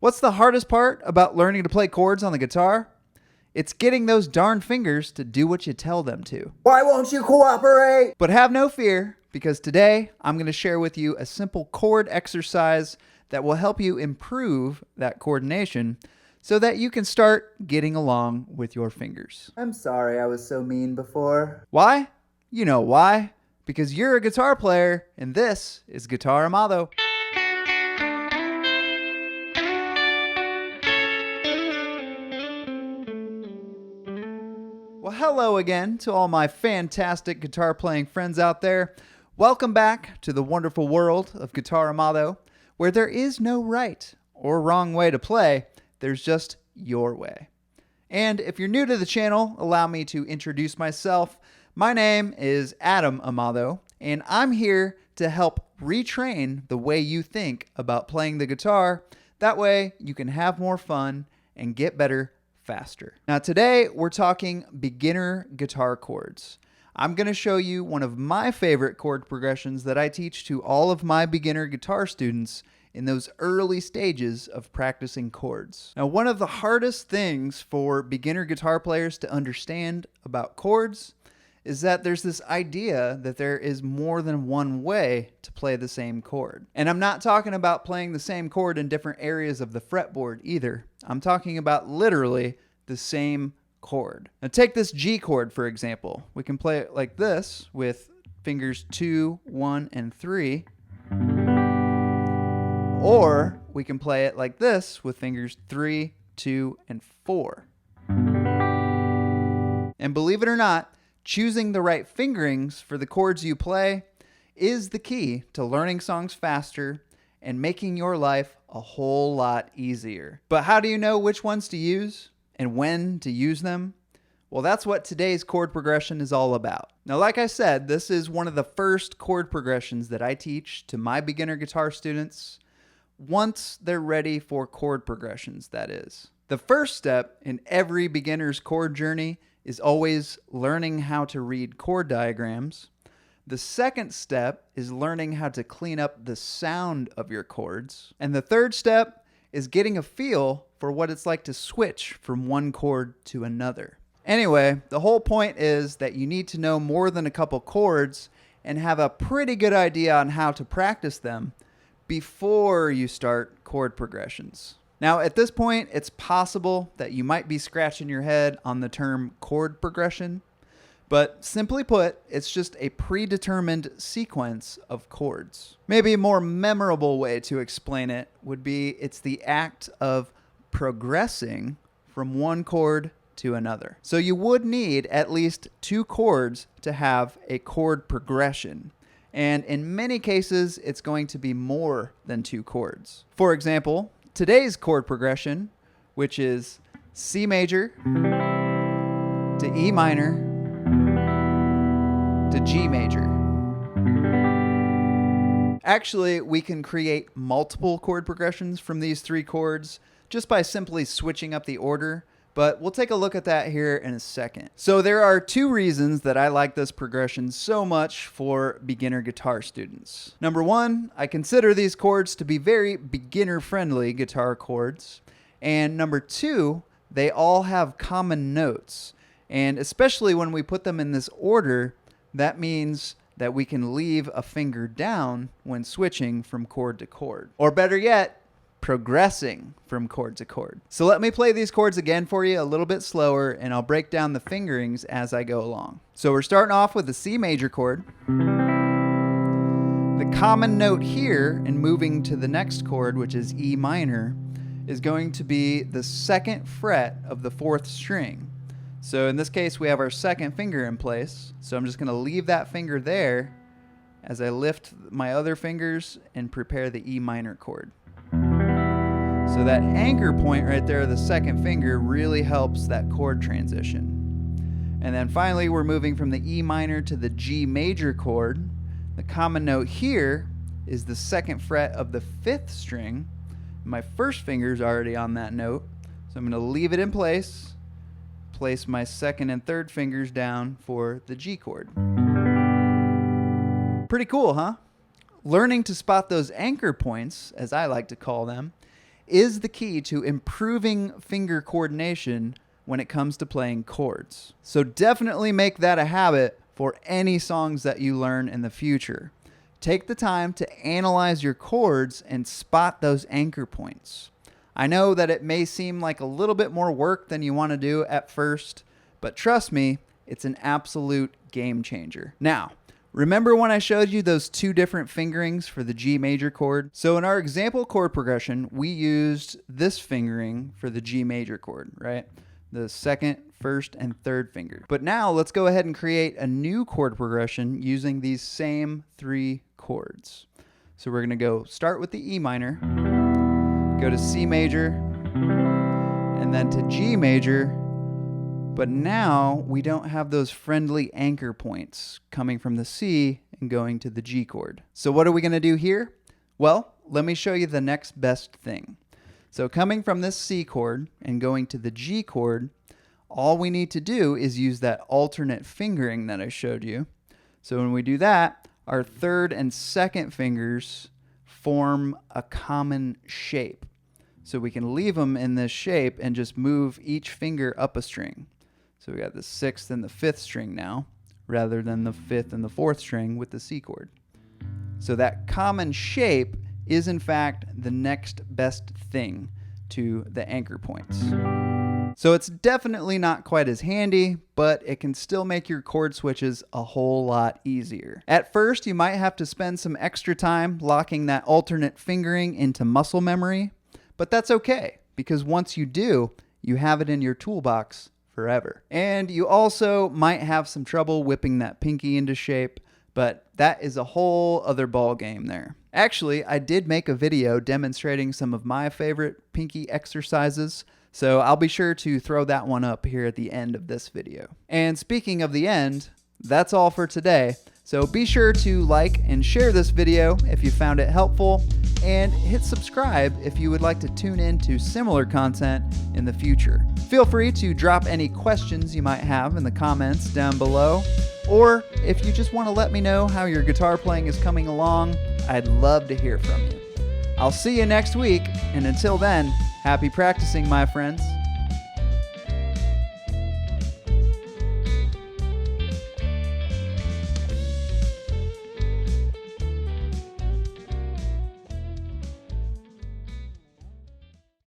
What's the hardest part about learning to play chords on the guitar? It's getting those darn fingers to do what you tell them to. Why won't you cooperate? But have no fear, because today I'm going to share with you a simple chord exercise that will help you improve that coordination so that you can start getting along with your fingers. I'm sorry I was so mean before. Why? You know why. Because you're a guitar player, and this is GuitarAmado. Well, hello again to all my fantastic guitar playing friends out there. Welcome back to the wonderful world of GuitarAmado, where there is no right or wrong way to play. There's just your way. And if you're new to the channel, allow me to introduce myself. My name is Adam Amado, and I'm here to help retrain the way you think about playing the guitar. That way you can have more fun and get better faster. Now today we're talking beginner guitar chords. I'm going to show you one of my favorite chord progressions that I teach to all of my beginner guitar students in those early stages of practicing chords. Now, one of the hardest things for beginner guitar players to understand about chords is that there's this idea that there is more than one way to play the same chord. And I'm not talking about playing the same chord in different areas of the fretboard either. I'm talking about literally the same chord. Now take this G chord, for example. We can play it like this with fingers 2, 1, and 3. Or we can play it like this with fingers 3, 2, and 4. And believe it or not, choosing the right fingerings for the chords you play is the key to learning songs faster and making your life a whole lot easier. But how do you know which ones to use and when to use them? Well, that's what today's chord progression is all about. Now, like I said, this is one of the first chord progressions that I teach to my beginner guitar students once they're ready for chord progressions, that is. The first step in every beginner's chord journey is always learning how to read chord diagrams. The second step is learning how to clean up the sound of your chords. And the third step is getting a feel for what it's like to switch from one chord to another. Anyway, the whole point is that you need to know more than a couple chords and have a pretty good idea on how to practice them before you start chord progressions. Now, at this point, it's possible that you might be scratching your head on the term chord progression, but simply put, it's just a predetermined sequence of chords. Maybe a more memorable way to explain it would be it's the act of progressing from one chord to another. So you would need at least 2 chords to have a chord progression. And in many cases, it's going to be more than 2 chords. For example, today's chord progression, which is C major to E minor to G major. Actually, we can create multiple chord progressions from these 3 chords just by simply switching up the order, but we'll take a look at that here in a second. So there are 2 reasons that I like this progression so much for beginner guitar students. Number 1, I consider these chords to be very beginner-friendly guitar chords. And number 2, they all have common notes. And especially when we put them in this order, that means that we can leave a finger down when switching from chord to chord. Or better yet, progressing from chord to chord. So let me play these chords again for you a little bit slower, and I'll break down the fingerings as I go along. So we're starting off with the C major chord. The common note here in moving to the next chord, which is E minor, is going to be the 2nd fret of the 4th string. So in this case, we have our 2nd finger in place. So I'm just going to leave that finger there as I lift my other fingers and prepare the E minor chord. So that anchor point right there, the 2nd finger, really helps that chord transition. And then finally, we're moving from the E minor to the G major chord. The common note here is the 2nd fret of the 5th string. My 1st finger is already on that note, so I'm going to leave it in place my 2nd and 3rd fingers down for the G chord. Pretty cool, huh? Learning to spot those anchor points, as I like to call them, is the key to improving finger coordination when it comes to playing chords. So definitely make that a habit for any songs that you learn in the future. Take the time to analyze your chords and spot those anchor points. I know that it may seem like a little bit more work than you want to do at first, but trust me, it's an absolute game changer. Now, remember when I showed you those two different fingerings for the G major chord? So in our example chord progression, we used this fingering for the G major chord, right? The second, first, and third finger. But now let's go ahead and create a new chord progression using these same three chords. So we're gonna go start with the E minor, go to C major, and then to G major. But now we don't have those friendly anchor points coming from the C and going to the G chord. So what are we gonna do here? Well, let me show you the next best thing. So coming from this C chord and going to the G chord, all we need to do is use that alternate fingering that I showed you. So when we do that, our third and second fingers form a common shape. So we can leave them in this shape and just move each finger up a string. So we got the sixth and the fifth string now, rather than the fifth and the fourth string with the C chord. So that common shape is in fact the next best thing to the anchor points. So it's definitely not quite as handy, but it can still make your chord switches a whole lot easier. At first, you might have to spend some extra time locking that alternate fingering into muscle memory, but that's okay, because once you do, you have it in your toolbox forever. And you also might have some trouble whipping that pinky into shape, but that is a whole other ball game there. Actually, I did make a video demonstrating some of my favorite pinky exercises, so I'll be sure to throw that one up here at the end of this video. And speaking of the end, that's all for today. So be sure to like and share this video if you found it helpful, and hit subscribe if you would like to tune in to similar content in the future. Feel free to drop any questions you might have in the comments down below, or if you just want to let me know how your guitar playing is coming along, I'd love to hear from you. I'll see you next week, and until then, happy practicing, my friends.